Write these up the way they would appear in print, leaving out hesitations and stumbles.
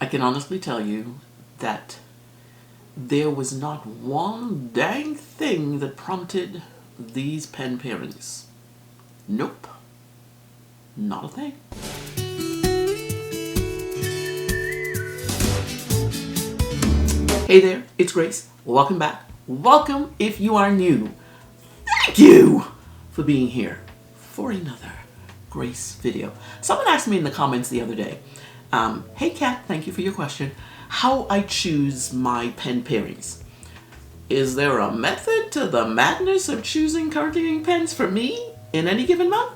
I can honestly tell you that there was not one dang thing that prompted these pen pairings. Nope. Not a thing. Hey there, it's Grace. Welcome back. Welcome if you are new. Thank you for being here for another Grace video. Someone asked me in the comments the other day, hey Kat, thank you for your question, how I choose my pen pairings. Is there a method to the madness of choosing currently ink pens for me in any given month?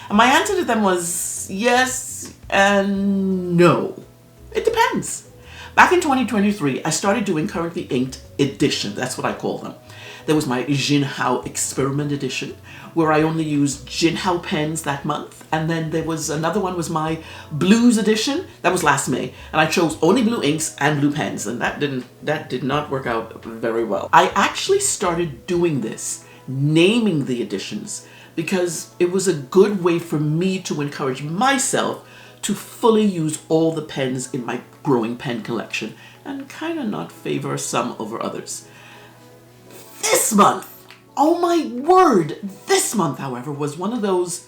And my answer to them was yes and no. It depends. Back in 2023, I started doing currently inked edition. That's what I call them. There was my Jinhao Experiment Edition, where I only used Jinhao pens that month. And then there was another one was my Blues Edition. That was last May. And I chose only blue inks and blue pens. And that did not work out very well. I actually started doing this, naming the editions, because it was a good way for me to encourage myself to fully use all the pens in my growing pen collection and kind of not favor some over others. This month, oh my word, this month, however, was one of those,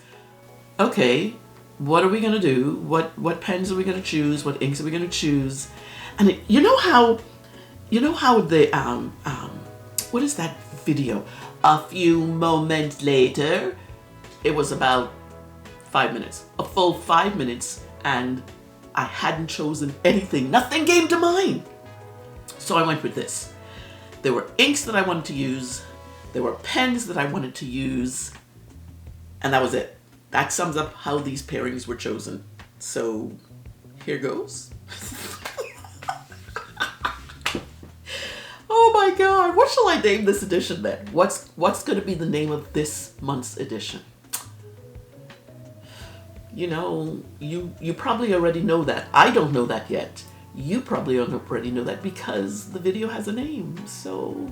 okay, what are we going to do? What pens are we going to choose? What inks are we going to choose? And you know how the, what is that video? A few moments later, it was about 5 minutes, a full 5 minutes, and I hadn't chosen anything. Nothing came to mind. So I went with this. There were inks that I wanted to use. There were pens that I wanted to use. And that was it. That sums up how these pairings were chosen. So here goes. Oh my God. What shall I name this edition then? What's going to be the name of this month's edition? You know, you probably already know that. I don't know that yet. You probably already know that because the video has a name. So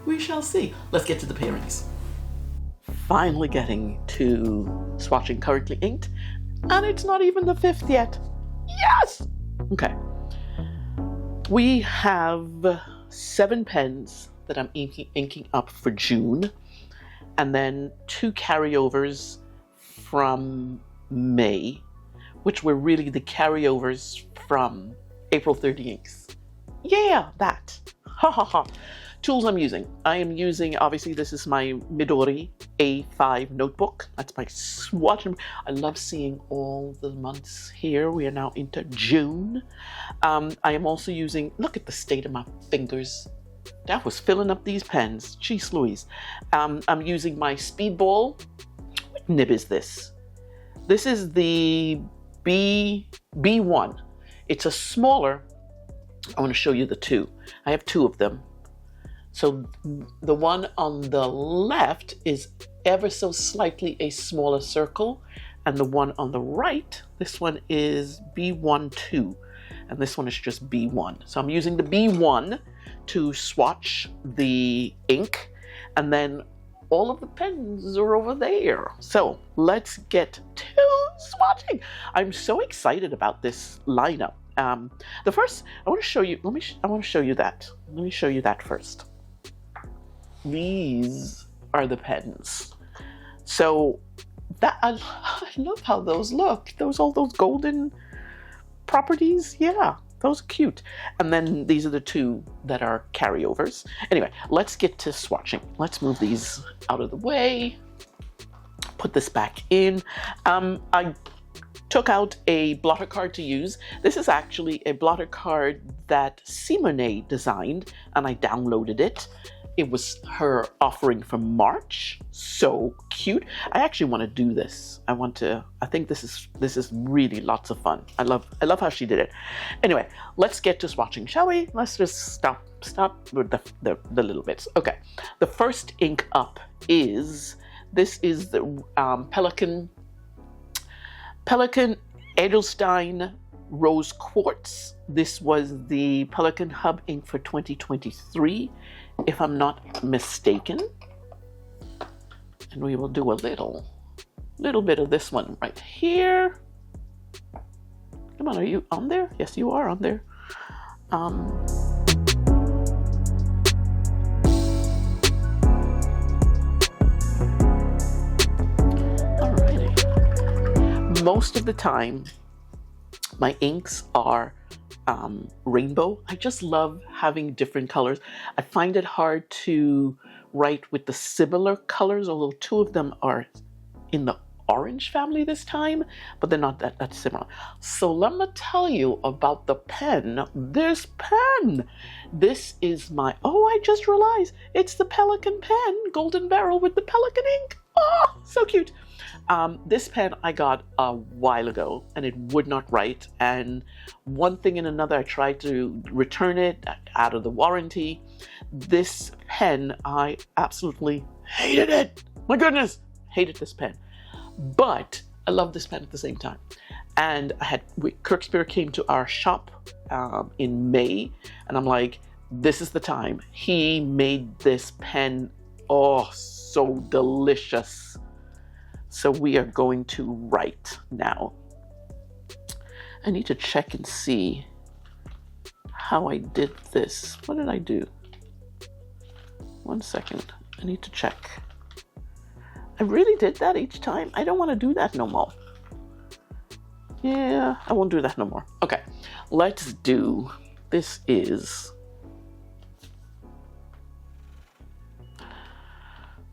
we shall see. Let's get to the pairings. Finally getting to swatching currently inked. And it's not even the 5th yet. Yes! Okay. We have 7 pens that I'm inking up for June. And then 2 carryovers from May, which were really the carryovers from April 30 inks. Yeah, that. Ha ha ha. Tools I'm using. I am using, obviously, this is my Midori A5 notebook. That's my swatch. I love seeing all the months here. We are now into June. I am also using, look at the state of my fingers. That was filling up these pens. Jeez Louise. I'm using my Speedball. What nib is this? This is the B1. It's a smaller, I want to show you the 2. I have 2 of them. So the one on the left is ever so slightly a smaller circle. And the one on the right, this one is B12. And this one is just B1. So I'm using the B1 to swatch the ink. And then all of the pens are over there. So let's get to swatching. I'm so excited about this lineup. The first, I want to show you, I want to show you that. Let me show you that first. These are the pens. So that, I love how those look. All those golden properties. Yeah, those are cute. And then these are the 2 that are carryovers. Anyway, let's get to swatching. Let's move these out of the way. Put this back in. I took out a blotter card to use. This is actually a blotter card that Simone designed, and I downloaded it. It was her offering from March. So cute. I actually want to do this. I think this is really lots of fun. I love how she did it. Anyway, let's get to swatching, shall we? Let's just stop with the little bits. Okay. The first ink up is, this is the Pelikan Edelstein Rose Quartz. This was the Pelikan Hub ink for 2023, if I'm not mistaken. And we will do a little bit of this one right here. Come on, are you on there? Yes, you are on there. Alrighty. Most of the time, my inks are rainbow. I just love having different colors. I find it hard to write with the similar colors, although two of them are in the orange family this time, but they're not that similar. So let me tell you about the pen. This pen. This is my, oh, I just realized it's the Pelikan pen, Golden Beryl with the Pelikan ink. Oh, so cute. This pen I got a while ago and it would not write, and one thing and another I tried to return it out of the warranty. This pen, I absolutely hated it. My goodness, hated this pen. But I love this pen at the same time. And Kirkspear came to our shop in May, and I'm like, this is the time. He made this pen, oh, so delicious. So we are going to write now. I need to check and see how I did this. What did I do? 1 second, I need to check. I really did that each time. I don't want to do that no more. Yeah, I won't do that no more. Okay, let's do, this is,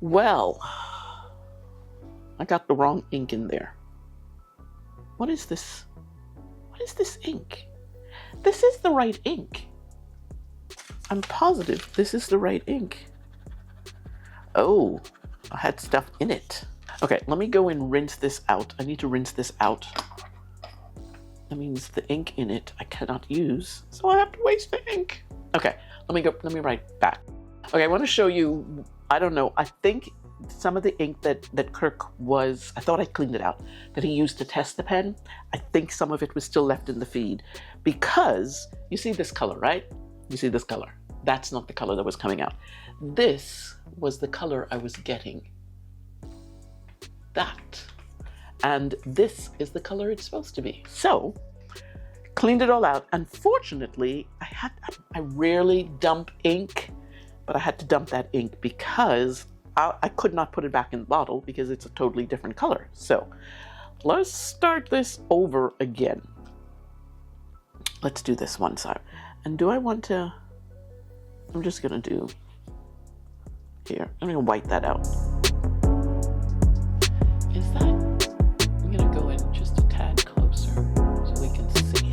well, I got the wrong ink in there. What is this? What is this ink? This is the right ink. I'm positive this is the right ink. Oh, I had stuff in it. Okay, let me go and rinse this out. I need to rinse this out. That means the ink in it I cannot use, so I have to waste the ink. Okay, let me write back. Okay, I want to show you, I don't know, I think some of the ink that Kirk was, I thought I cleaned it out, that he used to test the pen, I think some of it was still left in the feed, because you see this color, right? You see this color. That's not the color that was coming out. This was the color I was getting. That. And this is the color it's supposed to be. So, cleaned it all out. Unfortunately, I rarely dump ink, but I had to dump that ink because I could not put it back in the bottle because it's a totally different color. So, let's start this over again. Let's do this one side. And do I want to, I'm just gonna do, here, I'm gonna white that out. Is that, I'm gonna go in just a tad closer so we can see.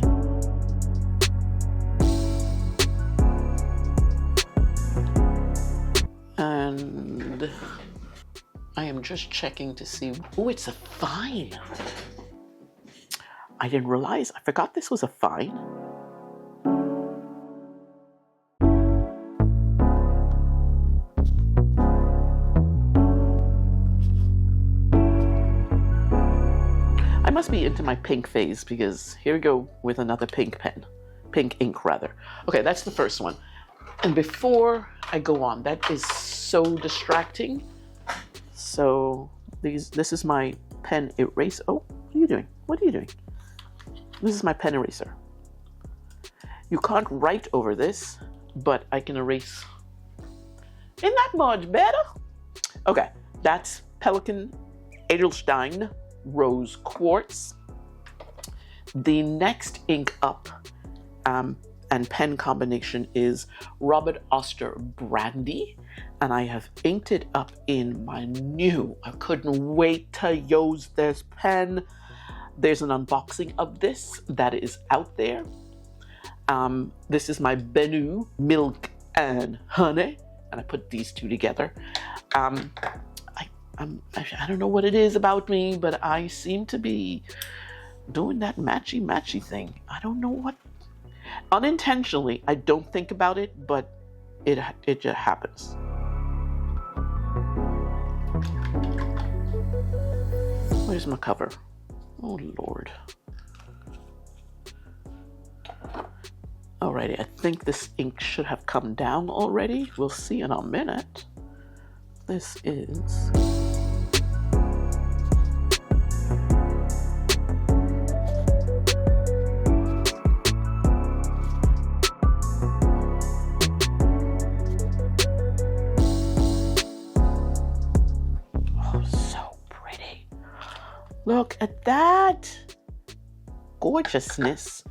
And I am just checking to see, oh, it's a fine. I didn't realize, I forgot this was a fine. I must be into my pink phase because here we go with another pink pen. Pink ink, rather. Okay, that's the first one. And before I go on, that is so distracting. So this is my pen eraser. Oh, what are you doing? What are you doing? This is my pen eraser. You can't write over this, but I can erase. Isn't that much better? Okay, that's Pelikan Edelstein Rose Quartz. The next ink up and pen combination is Robert Oster Brandy, and I have inked it up in my new, I couldn't wait to use this pen. There's an unboxing of this that is out there. This is my BENU Milk and Honey, and I put these two together. I don't know what it is about me, but I seem to be doing that matchy thing. I don't know what. Unintentionally, I don't think about it, but it just happens. Where's my cover? Oh Lord. Alrighty, I think this ink should have come down already. We'll see in a minute. This is. Look at that gorgeousness.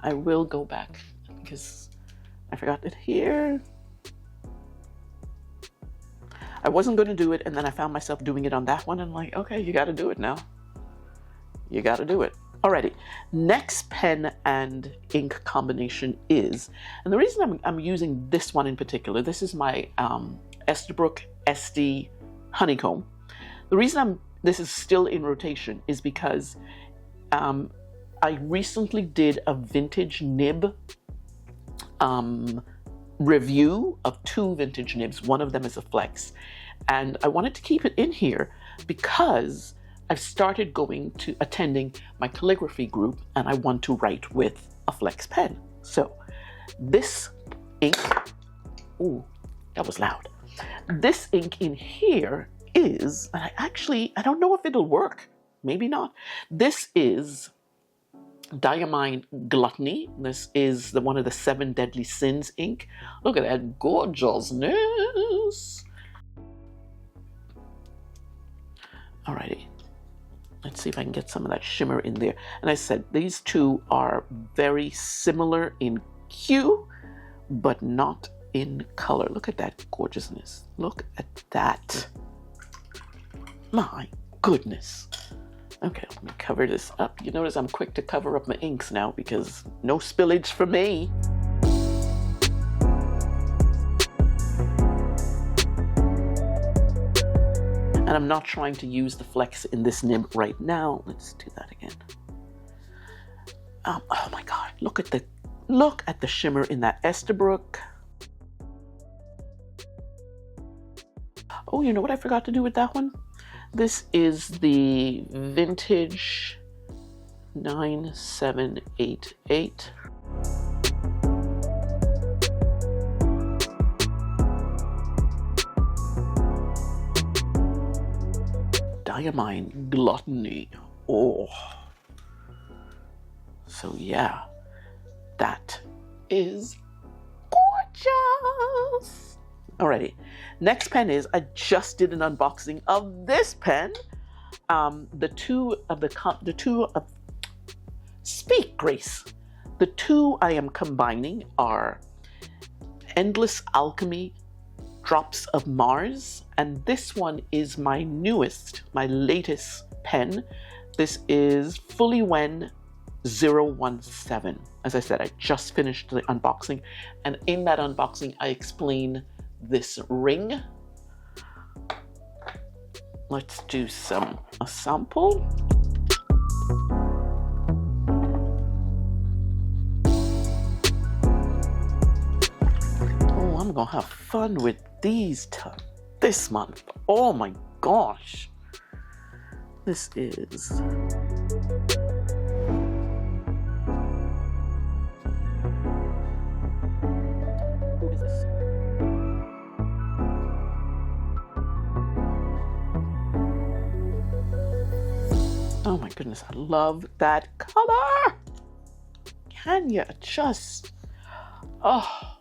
I will go back because I forgot it here. I wasn't going to do it, and then I found myself doing it on that one, and I'm like, okay, you got to do it now. You got to do it. Alrighty, next pen and ink combination is, and the reason I'm using this one in particular, this is my ESTERBROOK Estie Honeycomb. The reason this is still in rotation is because I recently did a vintage nib review of 2 vintage nibs. One of them is a flex, and I wanted to keep it in here because I've started attending my calligraphy group, and I want to write with a flex pen. So this ink, ooh, that was loud. This ink in here is, and I don't know if it'll work, maybe not. This is DIAMINE Gluttony. This is one of the 7 Deadly Sins ink. Look at that gorgeousness. Alrighty, let's see if I can get some of that shimmer in there. And I said these two are very similar in hue, but not in color. Look at that gorgeousness. Look at that. My goodness. Okay, let me cover this up. You notice I'm quick to cover up my inks now because no spillage for me. And I'm not trying to use the flex in this nib right now. Let's do that again. Oh my God, look at the shimmer in that ESTERBROOK. Oh, you know what I forgot to do with that one? This is the vintage 9788. DIAMINE Gluttony. Oh. So yeah, that is gorgeous. Alrighty, next pen is, I just did an unboxing of this pen. Speak Grace. The two I am combining are Endless Alchemy Drops of Mars, and this one is my newest, my latest pen. This is FULIWEN 017. As I said, I just finished the unboxing, and in that unboxing I explain this ring. Let's do a sample. Oh, I'm gonna have fun with these this month. Oh my gosh. This is oh my goodness, I love that color. Can you just, oh,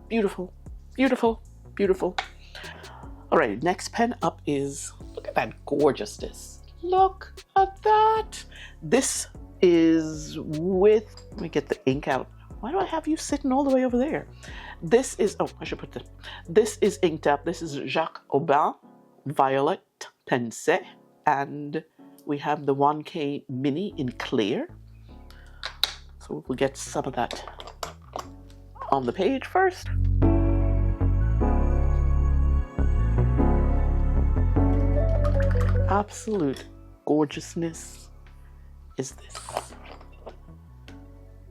beautiful, beautiful, beautiful. All right, next pen up is, look at that gorgeousness. Look at that. This is with, let me get the ink out. Why do I have you sitting all the way over there? This is, oh, I should put this is inked up. This is Jacques Aubin, Violette, Pensée, and we have the Wancai Mini in clear. So we'll get some of that on the page first. Absolute gorgeousness is this.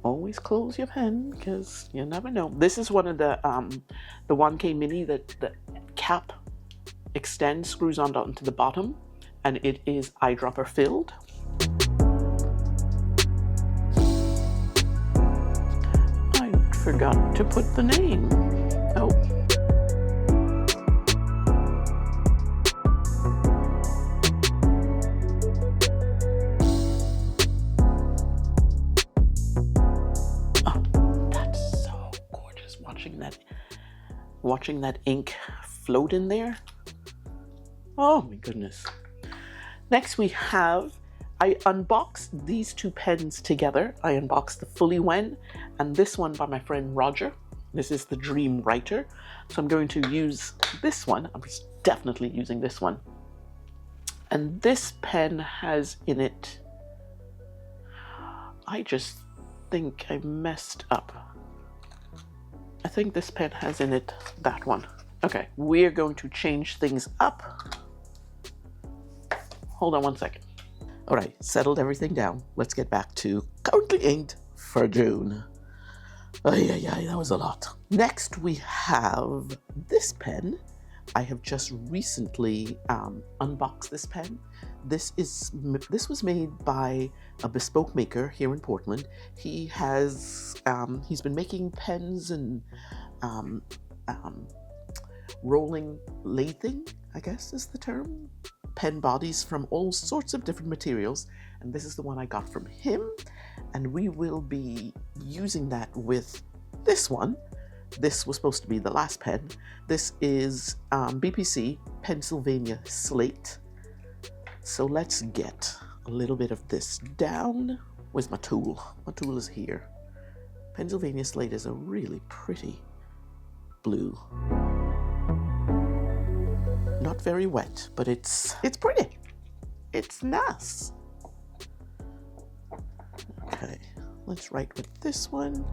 Always close your pen because you never know. This is one of the Wancai Mini that the cap extends, screws on down to the bottom, and it is eyedropper filled. I forgot to put the name. Oh. Watching that ink float in there. Oh my goodness. Next we have I unboxed these two pens together. I unboxed the FULIWEN and this one by my friend Roger. This is the Dream Writer. So I'm going to use this one. I'm definitely using this one. And this pen has in it, I just think I messed up. I think this pen has in it that one. Okay, we're going to change things up. Hold on one second. All right, settled everything down. Let's get back to currently inked for June. That was a lot. Next, we have this pen. I have just recently unboxed this pen. This was made by a bespoke maker here in Portland. He has he's been making pens and rolling lathing, I guess is the term. Pen bodies from all sorts of different materials, and this is the one I got from him, and we will be using that with this one. This was supposed to be the last pen. This is BPC Pennsylvania Slate. So let's get a little bit of this down. Where's my tool? My tool is here. Pennsylvania Slate is a really pretty blue. Not very wet, but it's pretty. It's nice. Okay, let's write with this one.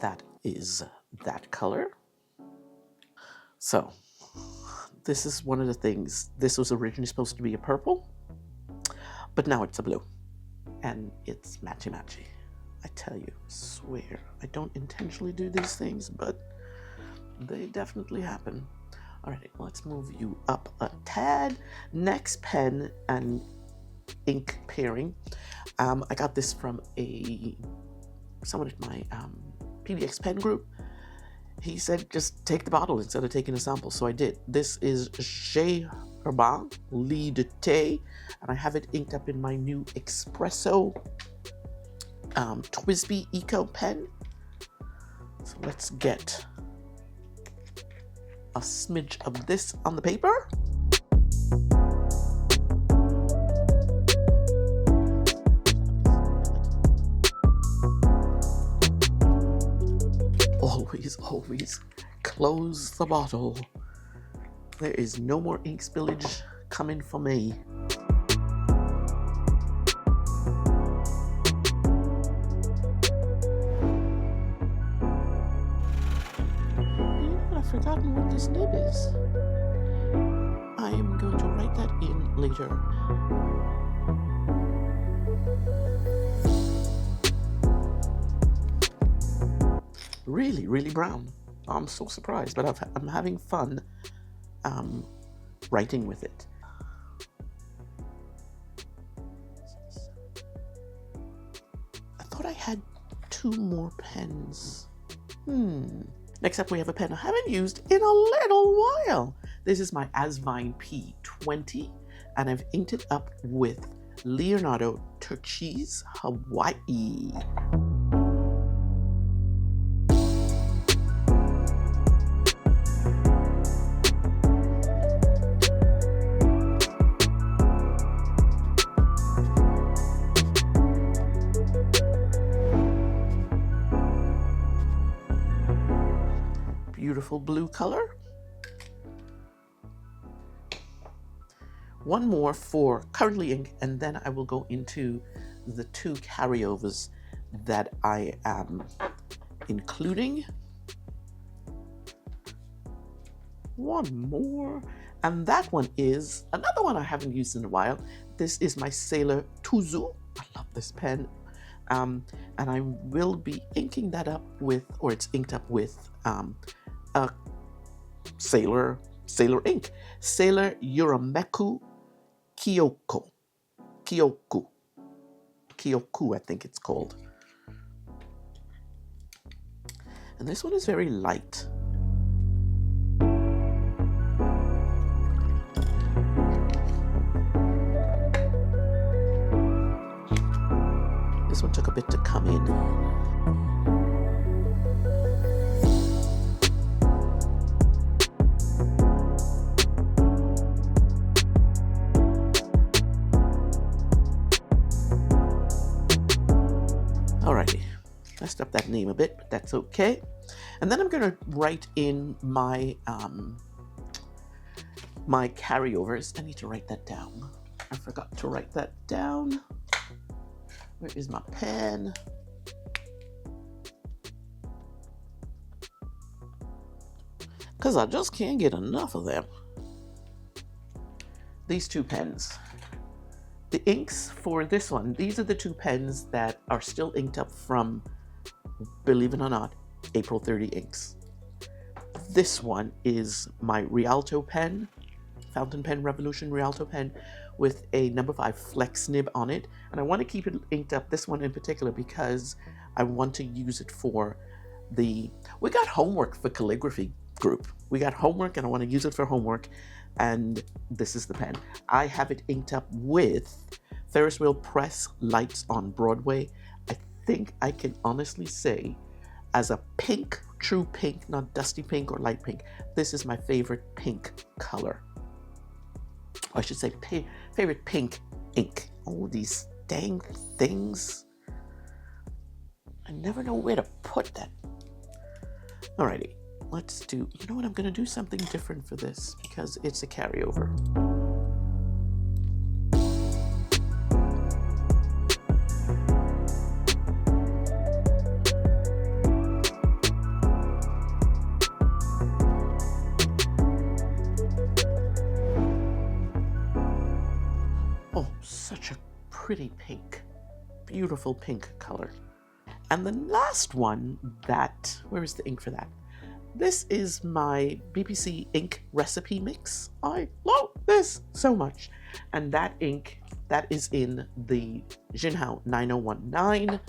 That is that color. So, this is one of the things. This was originally supposed to be a purple, but now it's a blue. And it's matchy-matchy. I tell you, swear, I don't intentionally do these things, but they definitely happen. All right, let's move you up a tad. Next pen and ink pairing. I got this from someone at my PDX pen group. He said just take the bottle instead of taking a sample, so I did. This is HERBIN Lead Tay, and I have it inked up in my new Expresso TWSBI Eco pen. So let's get a smidge of this on the paper. Always close the bottle. There is no more ink spillage coming for me. I've forgotten what this nib is. I am going to write that in later. Really brown. I'm so surprised, but I'm having fun writing with it. I thought I had 2 more pens. Next up we have a pen I haven't used in a little while. This is my ASVINE P20, and I've inked it up with Leonardo Turchese Hawaii. Beautiful blue color. One more for currently ink, and then I will go into the 2 carryovers that I am including. One more, and that one is another one I haven't used in a while. This is my Sailor Tuzu. I love this pen. And I will be inking that up with, or it's inked up with, Sailor ink. Sailor Yurameku Kyokkou, I think it's called. And this one is very light. This one took a bit to come in. Alrighty, messed up that name a bit, but that's okay. And then I'm going to write in my my carryovers. I need to write that down. I forgot to write that down. Where is my pen? Because I just can't get enough of them. These two pens. The inks for this one, these are the two pens that are still inked up from, believe it or not, April 30 inks. This one is my Rialto pen, Fountain Pen Revolution Rialto pen, with a number 5 flex nib on it. And I want to keep it inked up, this one in particular, because I want to use it for the... We got homework for calligraphy group. We got homework and I want to use it for homework. And this is the pen. I have it inked up with Ferris Wheel Press Lights on Broadway. I think I can honestly say, as a pink, true pink, not dusty pink or light pink, this is my favorite pink color. Or I should say favorite pink ink. Oh, these dang things. I never know where to put that. Alrighty. Let's do, you know what, I'm going to do something different for this because it's a carryover. Oh, such a pretty pink, beautiful pink color. And the last one that, where is the ink for that? This is my BPC ink recipe mix. I love this so much. And that ink, that is in the Jinhao 9019.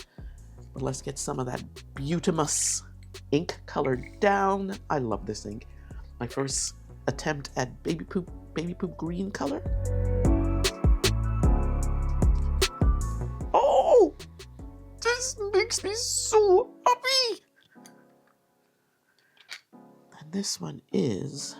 But let's get some of that Butamus ink colored down. I love this ink. My first attempt at baby poop green color. Oh, this makes me so happy. This one is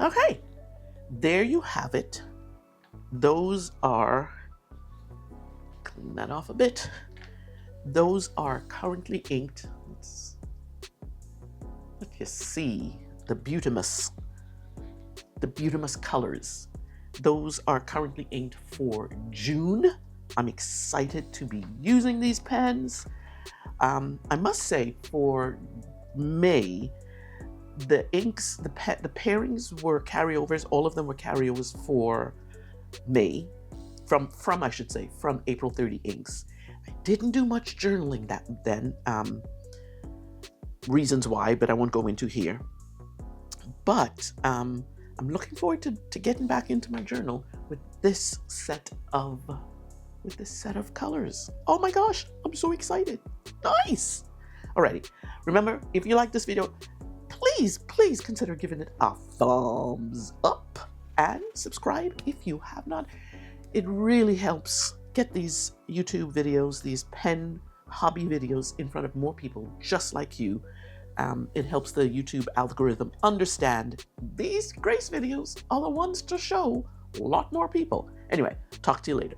okay. There you have it. Those are, clean that off a bit. Those are currently inked. Let you see the Butamus colors. Those are currently inked for June. I'm excited to be using these pens. I must say for May, the inks, the pairings were carryovers. All of them were carryovers for May, from I should say, from April 30 inks. I didn't do much journaling then. Reasons why, but I won't go into here. But I'm looking forward to getting back into my journal with this set of colors. Oh my gosh, I'm so excited. Nice. Alrighty. Remember, if you like this video, please consider giving it a thumbs up and subscribe if you have not. It really helps get these YouTube videos, these pen hobby videos in front of more people just like you. It helps the YouTube algorithm understand these Grace videos are the ones to show a lot more people. Anyway, talk to you later.